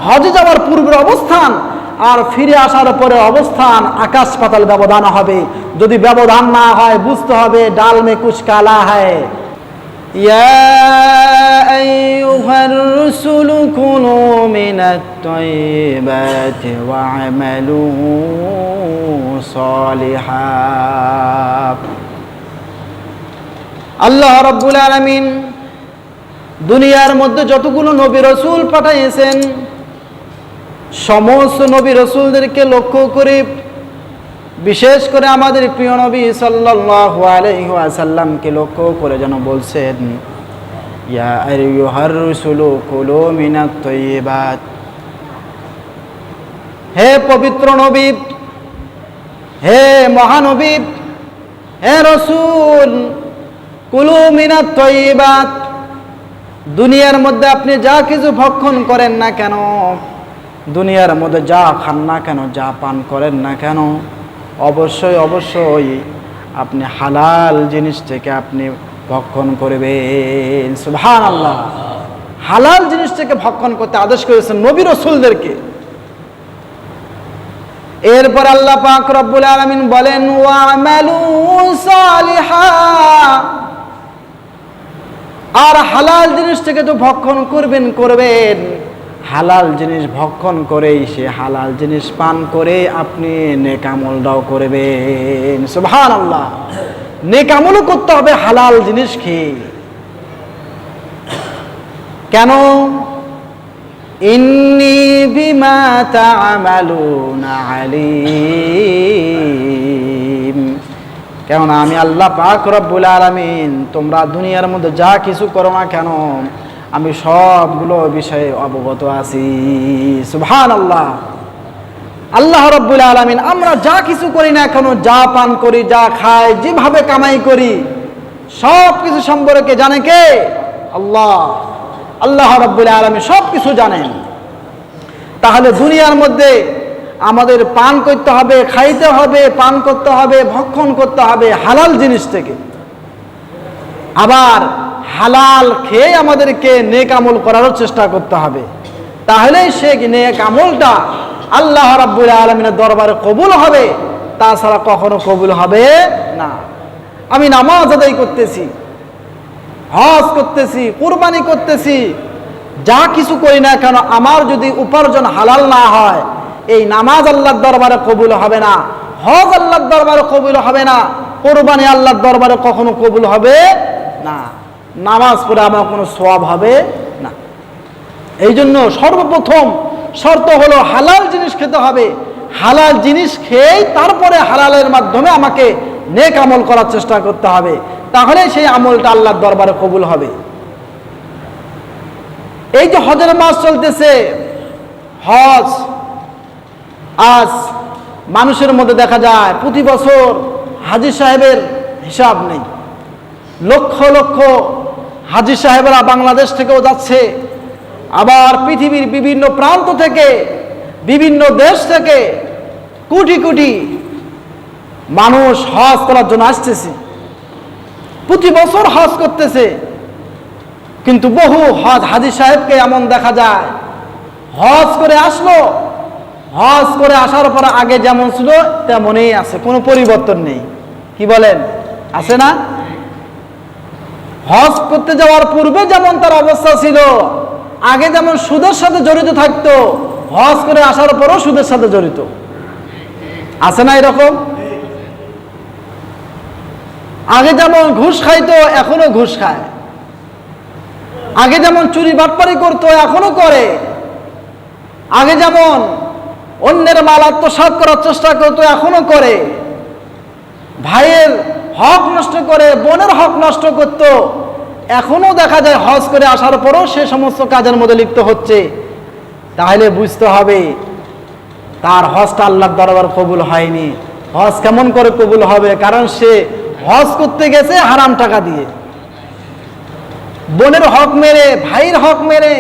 হজে যাওয়ার পূর্বের অবস্থান আর ফিরে আসার পরে অবস্থান আকাশ পাতাল ব্যবধান হবে। যদি ব্যবধান না হয় বুঝতে হবে ডাল মে কুছ কালা হয়। ইয়া আইয়ুহার রাসূলু কুলু মিনাত তাইয়্যিবাতি ওয়া'মালু সালিহান। আল্লাহ রাব্বুল আলামিন দুনিয়ার মধ্যে যতগুলো নবী রাসূল পাঠিয়েছেন সমস্ত নবী রাসূলদেরকে লক্ষ্য করে বিশেষ করে আমাদের প্রিয় নবী সাল্লাল্লাহু আলাইহি ওয়াসাল্লামকে লক্ষ্য করে যেন বলছেন, ইয়া আইয়ুহার রাসূলু কুলু মিনাত তাইয়্যিবাত, হে পবিত্র নবী, হে মহানবী, হে রাসূল, কুলু মিনাত তাইয়্যিবাত, দুনিয়ার মধ্যে আপনি যা কিছু ভক্ষণ করেন না কেন, দুনিয়ার মধ্যে যা খান না কেন, যা পান করেন না কেন, অবশ্যই অবশ্যই আপনি হালাল জিনিস থেকে আপনি ভক্ষণ করবেন। সুবহানাল্লাহ। হালাল জিনিস থেকে ভক্ষণ করতে আদেশ করেছেন নবী রাসূলদেরকে। এরপর আল্লাহ পাক রব্বুল আলামিন বলেন, ওয়া'মালু সালিহান, আর হালাল জিনিস থেকে তো ভক্ষণ করবেন, হালাল জিনিস ভক্ষণ করেই সে হালাল জিনিস পান করে আপনি নেক আমলটাও করবেন। সুবহানাল্লাহ। নেক আমলও করতে হবে হালাল জিনিস খেয়ে। কেন? ইন্নী বিমা তা'মালুনা আলীম, কেননা আমি আল্লাহ পাক রব্বুল আলামিন তোমরা দুনিয়ার মধ্যে যা কিছু করো না কেন আমি সবগুলো বিষয়ে অবগত আছি। সুবহানাল্লাহ। আল্লাহ রব্বুল আলামিন আমরা যা কিছু করি না কেন, যা পান করি, যা খাই, যেভাবে কামাই করি, সব কিছু সম্পর্কে জানে কে? আল্লাহ। আল্লাহ রব্বুল আলামিন সব কিছু জানেন। তাহলে দুনিয়ার মধ্যে আমাদের পান করতে হবে, খাইতে হবে, পান করতে হবে, ভক্ষণ করতে হবে হালাল জিনিস থেকে। আবার হালাল খেয়ে আমাদেরকে নেক আমল করারও চেষ্টা করতে হবে। তাহলেই সে নেক আমলটা আল্লাহ রাব্বুল আলামিনের দরবারে কবুল হবে, তাছাড়া কখনো কবুল হবে না। আমি নামাজ আদায় করতেছি, হজ করতেছি, কুরবানি করতেছি, যা কিছু করি না কেন আমার যদি উপার্জন হালাল না হয় এই নামাজ আল্লাহর দরবারে কবুল হবে না, হজ আল্লাহর দরবারে কবুল হবে না, কুরবানি আল্লাহর দরবারে কখনো কবুল হবে না, নামাজ পড়ে আমার কোনো সওয়াব হবে না। এই জন্য সর্বপ্রথম শর্ত হলো হালাল জিনিস খেতে হবে। হালাল জিনিস খেয়েই তারপরে হালালের মাধ্যমে আমাকে নেক আমল করার চেষ্টা করতে হবে, তাহলে সেই আমলটা আল্লাহর দরবারে কবুল হবে। এই যে হজের মাস চলতেছে, হজ আজ মানুষের মধ্যে দেখা যায় প্রতি বছর হাজী সাহেবের হিসাব নেই। লক্ষ লক্ষ হাজী সাহেবরা বাংলাদেশ থেকেও যাচ্ছে, আবার পৃথিবীর বিভিন্ন প্রান্ত থেকে, বিভিন্ন দেশ থেকে কোটি কোটি মানুষ হজ করার জন্য আসতেছে, প্রতি বছর হজ করতেছে। কিন্তু বহু হাজী সাহেবকে এমন দেখা যায় হজ করে আসলো, হজ করে আসার পর আগে যেমন ছিল তেমনই আছে, কোনো পরিবর্তন নেই। কি বলেন, আছে না? হজ করতে যাওয়ার পূর্বে যেমন তার অবস্থা ছিল, আগে যেমন সুদের সাথে জড়িত থাকতো, হজ করে আসার পরও সুদের সাথে জড়িত আছে না? এরকম আগে যেমন ঘুষ খাইতো এখনো ঘুষ খায়, আগে যেমন চুরি বাটপারি করতো এখনো করে, আগে যেমন অন্যের মাল আত্মসাৎ করার চেষ্টা করতো এখনো করে, ভাইয়ের হক নষ্ট করে, বোনের হক নষ্ট করত, এখনো দেখা যায় হজ করে আসার পরও সে সমস্ত কাজের মধ্যে লিপ্ত হচ্ছে। তাহলে বুঝতে হবে তার হজটা আল্লাহর দরবার কবুল হয়নি। হজ কেমন করে কবুল হবে? কারণ সে হজ করতে গেছে হারাম টাকা দিয়ে, বোনের হক মেরে, ভাইয়ের হক মেরে,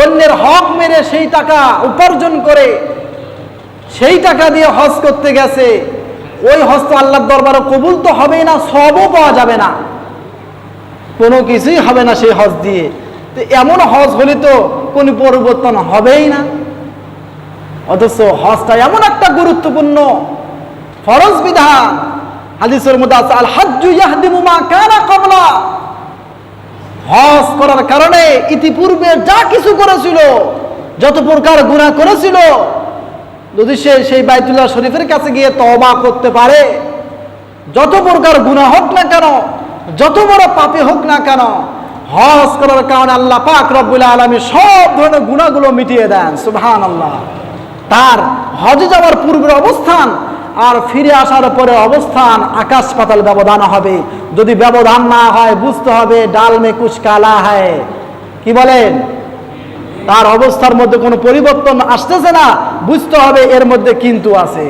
অন্যের হক মেরে সেই টাকা উপার্জন করে সেই টাকা দিয়ে হজ করতে গেছে। ওই হজ তো আল্লাহর দরবারে কবুল তো হবেই না, সবও পাওয়া যাবে না, কোনো কিছুই হবে না সেই হজ দিয়ে। তো এমন হজ হলে তো কোনো পরিবর্তন হবেই না। অথচ হজটা এমন একটা গুরুত্বপূর্ণ ফরজ বিধান, হাদিসের মধ্যে আছে আল হাজ্জু ইয়াহদিমু মা কানা ক্বাবলা। হজ করার কারণে ইতিপূর্বে যা কিছু করেছিল, যত প্রকার গুনাহ করেছিল, যদি সে সেই বাইতুল্লাহ শরীফের কাছে গিয়ে তওবা করতে পারে, যত প্রকার গুনাহ হোক না কেন, যত বড় পাপী হোক না কেন, হজ করার কারণে আল্লাহ পাক রব্বুল আলামিন সব ধরনের গুনাহগুলো মিটিয়ে দেন। সুবহানাল্লাহ। তার হজে যাওয়ার পূর্বের অবস্থান আর ফিরে আসার পরে অবস্থান আকাশ পাতাল ব্যবধান হবে। যদি ব্যবধান না হয় বুঝতে হবে ডাল মে কুছ কালা হয়, কি বলেন, তার অবস্থার মধ্যে কোনো পরিবর্তন আসতেছে না, বুঝতে হবে এর মধ্যে কিন্তু আছে।